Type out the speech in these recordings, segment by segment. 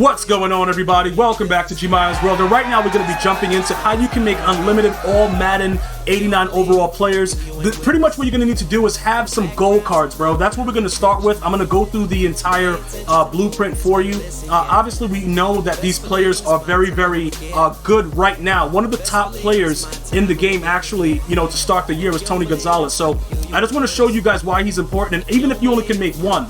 What's going on, everybody? Welcome back to GmiasWorld. And right now we're going to be jumping into how you can make unlimited all Madden 89 overall players. Pretty much what you're going to need to do is have some gold cards, bro. That's what we're going to start with. I'm going to go through the entire blueprint for you. Obviously, we know that these players are very, very good right now. One of the top players in the game, actually, to start the year is Tony Gonzalez. So I just want to show you guys why he's important. And even if you only can make one,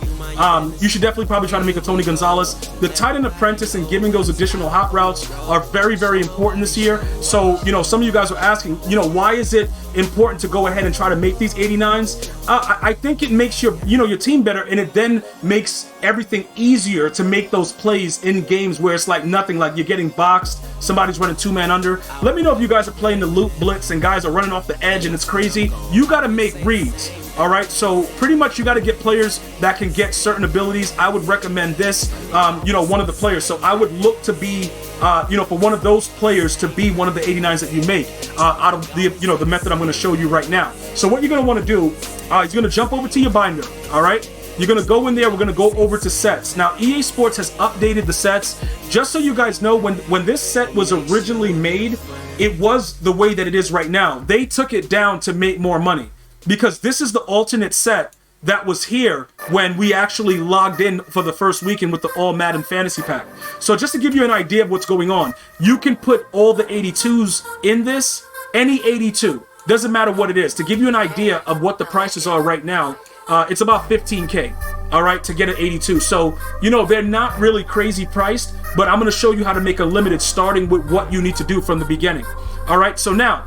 you should definitely probably try to make a Tony Gonzalez. The tight end apprentice and giving those additional hot routes are very, very important this year. So, some of you guys are asking, why is it important to go ahead and try to make these 89s? I think it makes your team better, and it then makes everything easier to make those plays in games where it's like nothing, like you're getting boxed, somebody's running two-man under. Let me know if you guys are playing the loop blitz and guys are running off the edge and it's crazy. You got to make reads. All right, so pretty much you got to get players that can get certain abilities. I would recommend this, one of the players. So I would look to be, for one of those players to be one of the 89s that you make out of the, the method I'm going to show you right now. So what you're going to want to do is you're going to jump over to your binder. All right, you're going to go in there. We're going to go over to sets. Now, EA Sports has updated the sets. Just so you guys know, when this set was originally made, it was the way that it is right now. They took it down to make more money, because this is the alternate set that was here when we actually logged in for the first weekend with the All Madden Fantasy Pack. So just to give you an idea of what's going on, you can put all the 82s in this, any 82, doesn't matter what it is. To give you an idea of what the prices are right now, it's about 15K, all right, to get an 82. So, they're not really crazy priced, but I'm gonna show you how to make a limited starting with what you need to do from the beginning. All right, so now,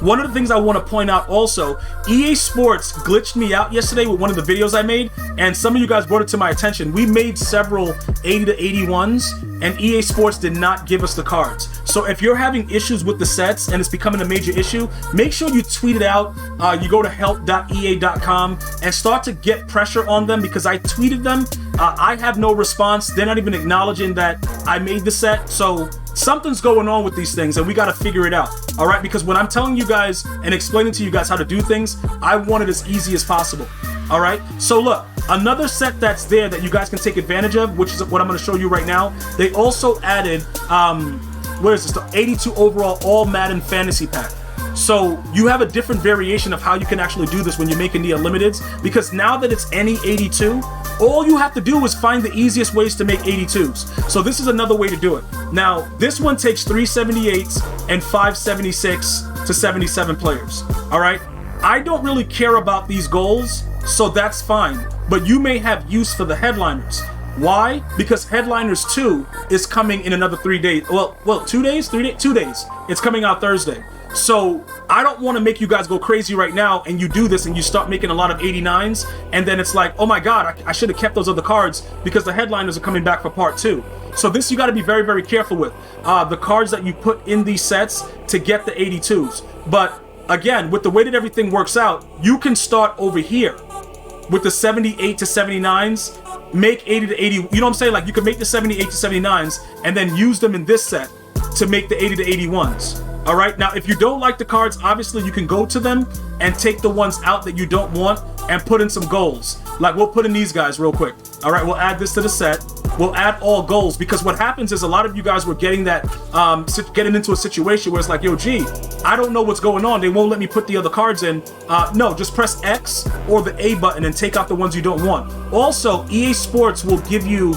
one of the things I want to point out also, EA Sports glitched me out yesterday with one of the videos I made, and some of you guys brought it to my attention. We made several 80 to 81s, and EA Sports did not give us the cards. So if you're having issues with the sets and it's becoming a major issue, make sure you tweet it out. You go to help.ea.com and start to get pressure on them, because I tweeted them. I have no response. They're not even acknowledging that I made the set. So something's going on with these things, and we got to figure it out. All right, because when I'm telling you guys and explaining to you guys how to do things, I want it as easy as possible. All right, so look, another set that's there that you guys can take advantage of, which is what I'm going to show you right now. They also added where is this, the 82 overall All Madden Fantasy Pack. So you have a different variation of how you can actually do this when you're making the unlimiteds, because now that it's any 82, all you have to do is find the easiest ways to make 82s. So this is another way to do it. Now, this one takes 378s and 576 to 77 players. All right, I don't really care about these goals, so that's fine, but you may have use for the headliners. Why? Because Headliners 2 is coming in another 3 days. Well, 2 days? 3 days? 2 days. It's coming out Thursday. So I don't want to make you guys go crazy right now and you do this and you start making a lot of 89s, and then it's like, oh my god, I should have kept those other cards because the Headliners are coming back for part 2. So this you got to be very, very careful with the cards that you put in these sets to get the 82s. But again, with the way that everything works out, you can start over here with the 78 to 79s, make 80 to 80, you know what I'm saying? Like, you can make the 78 to 79s and then use them in this set to make the 80 to 81s. All right, now if you don't like the cards, obviously you can go to them and take the ones out that you don't want and put in some goals. Like, we'll put in these guys real quick. All right, we'll add this to the set. We'll add all goals, because what happens is a lot of you guys were getting that, getting into a situation where it's like, yo, G, I don't know what's going on. They won't let me put the other cards in. No, just press X or the A button and take out the ones you don't want. Also, EA Sports will give you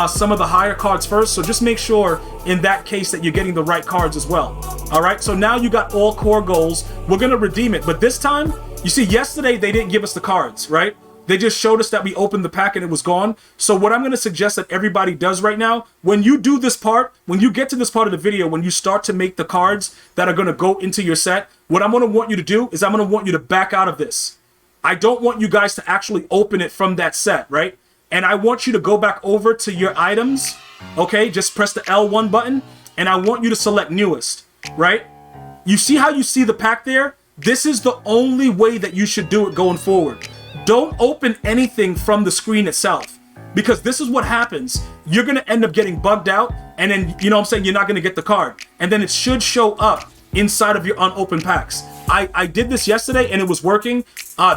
some of the higher cards first, so just make sure in that case that you're getting the right cards as well. All right, so now you got all core goals. We're gonna redeem it, but this time, you see, yesterday they didn't give us the cards, right? They just showed us that we opened the pack and it was gone. So what I'm going to suggest that everybody does right now, when you do this part, when you get to this part of the video, when you start to make the cards that are going to go into your set, what I'm going to want you to do is I'm going to want you to back out of this. I don't want you guys to actually open it from that set, right? And I want you to go back over to your items, okay? Just press the L1 button, and I want you to select newest, right? You see how you see the pack there? This is the only way that you should do it going forward. Don't open anything from the screen itself, because this is what happens. You're going to end up getting bugged out, and then, you're not going to get the card. And then it should show up inside of your unopened packs. I did this yesterday and it was working.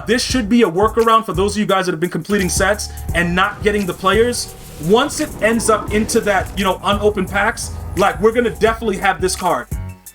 This should be a workaround for those of you guys that have been completing sets and not getting the players. once it ends up into that, you know, unopened packs, like we're gonna definitely have this card.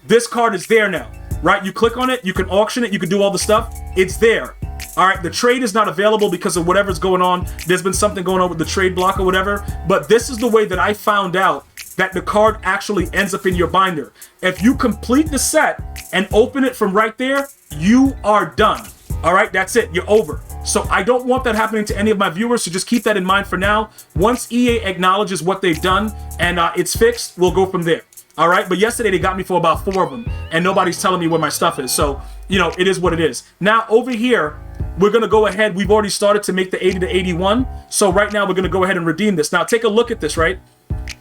This card is there now, right? You click on it, you can auction it, you can do all the stuff. It's there. All right, the trade is not available because of whatever's going on. There's been something going on with the trade block or whatever, but this is the way that I found out that the card actually ends up in your binder. If you complete the set and open it from right there, you are done. All right, that's it, you're over. So I don't want that happening to any of my viewers, so just keep that in mind for now. Once EA acknowledges what they've done and it's fixed, we'll go from there. All right, but yesterday they got me for about 4 of them, and nobody's telling me where my stuff is. So, you know, it is what it is. Now, over here, we're gonna go ahead. We've already started to make the 80 to 81. So right now, we're gonna go ahead and redeem this. Now, take a look at this, right?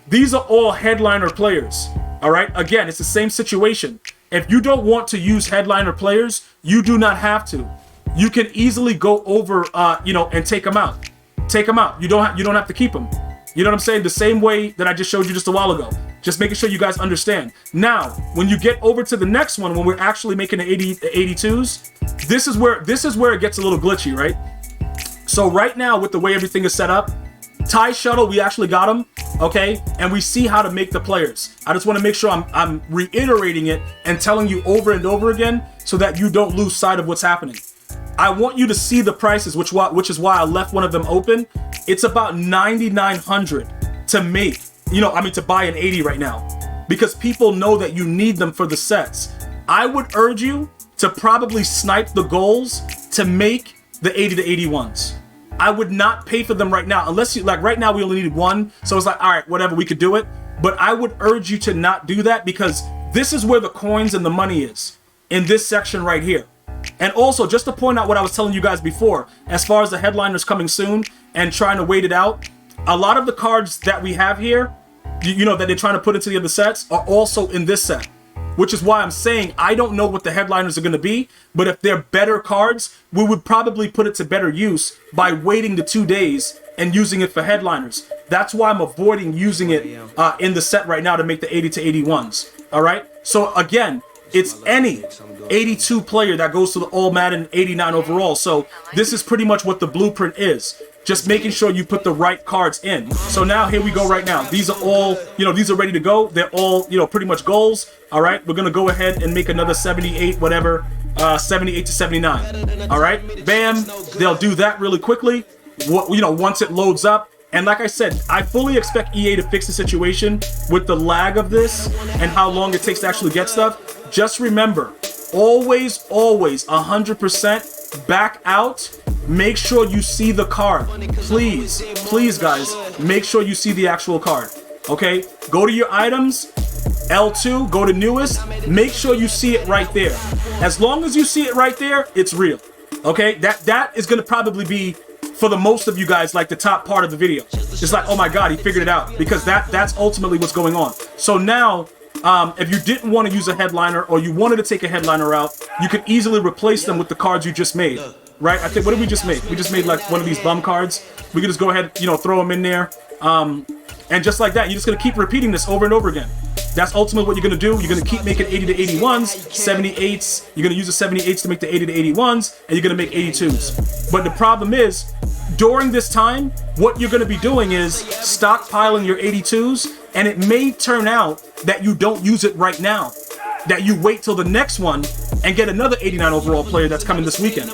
These are all headliner players. All right, again, it's the same situation. If you don't want to use headliner players, you do not have to. You can easily go over, you know, and take them out. Take them out. You don't have to keep them. You know what I'm saying? The same way that I just showed you just a while ago. Just making sure you guys understand. Now, when you get over to the next one, when we're actually making the 82s, this is where it gets a little glitchy, right? So right now, with the way everything is set up, Tie Shuttle, we actually got them, okay? And we see how to make the players. I just want to make sure I'm reiterating it and telling you over and over again so that you don't lose sight of what's happening. I want you to see the prices, which is why I left one of them open. It's about $9,900 to make, you know, I mean, to buy an 80 right now, because people know that you need them for the sets. I would urge you to probably snipe the goals to make the 80 to 81s. I would not pay for them right now, unless you, like right now we only needed one. So it's like, all right, whatever, we could do it. But I would urge you to not do that, because this is where the coins and the money is, in this section right here. And also, just to point out what I was telling you guys before, as far as the headliners coming soon and trying to wait it out, a lot of the cards that we have here, you know, that they're trying to put into the other sets are also in this set. Which is why I'm saying I don't know what the headliners are going to be, but if they're better cards, we would probably put it to better use by waiting the 2 days and using it for headliners. That's why I'm avoiding using it in the set right now to make the 80 to 81s. All right? So again, it's any 82 player that goes to the All Madden 89 overall. So this is pretty much what the blueprint is. Just making sure you put the right cards in. So now here we go right now. These are all, you know, these are ready to go. They're all, you know, pretty much goals. All right, we're gonna go ahead and make another 78, whatever, 78 to 79. All right, bam, they'll do that really quickly. You know, once it loads up. And like I said, I fully expect EA to fix the situation with the lag of this and how long it takes to actually get stuff. Just remember, always, 100% back out. Make sure you see the card. Please, guys, make sure you see the actual card. Okay? Go to your items, L2, go to newest. Make sure you see it right there. As long as you see it right there, it's real. Okay? That is going to probably be, for the most of you guys, like the top part of the video. It's like, oh my God, he figured it out. Because that's ultimately what's going on. So now, if you didn't want to use a headliner, or you wanted to take a headliner out, you could easily replace them with the cards you just made. Right? I think, what did we just make? We just made like one of these bum cards. We can just go ahead, you know, throw them in there. And just like that, you're just going to keep repeating this over and over again. That's ultimately what you're going to do. You're going to keep making 80 to 81s, 78s. You're going to use the 78s to make the 80 to 81s, and you're going to make 82s. But the problem is, during this time, what you're going to be doing is stockpiling your 82s, and it may turn out that you don't use it right now. That you wait till the next one and get another 89 overall player that's coming this weekend.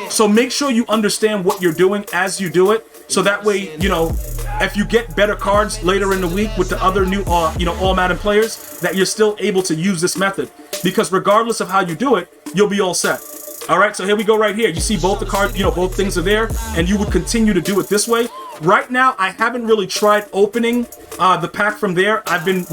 So make sure you understand what you're doing as you do it, so that way, you know, if you get better cards later in the week with the other new, you know, All Madden players, that you're still able to use this method. Because regardless of how you do it, you'll be all set. All right, so here we go right here. You see both the cards, you know, both things are there, and you would continue to do it this way. Right now, I haven't really tried opening the pack from there. I've been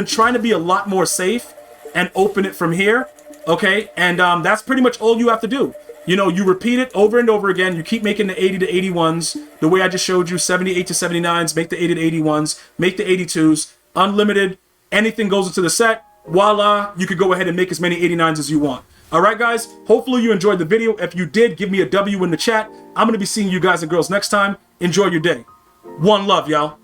trying to be a lot more safe and open it from here, okay? And that's pretty much all you have to do. You know, you repeat it over and over again. You keep making the 80 to 81s, the way I just showed you, 78 to 79s, make the 80 to 81s, make the 82s, unlimited, anything goes into the set, voila, you could go ahead and make as many 89s as you want. All right, guys, hopefully you enjoyed the video. If you did, give me a W in the chat. I'm going to be seeing you guys and girls next time. Enjoy your day. One love, y'all.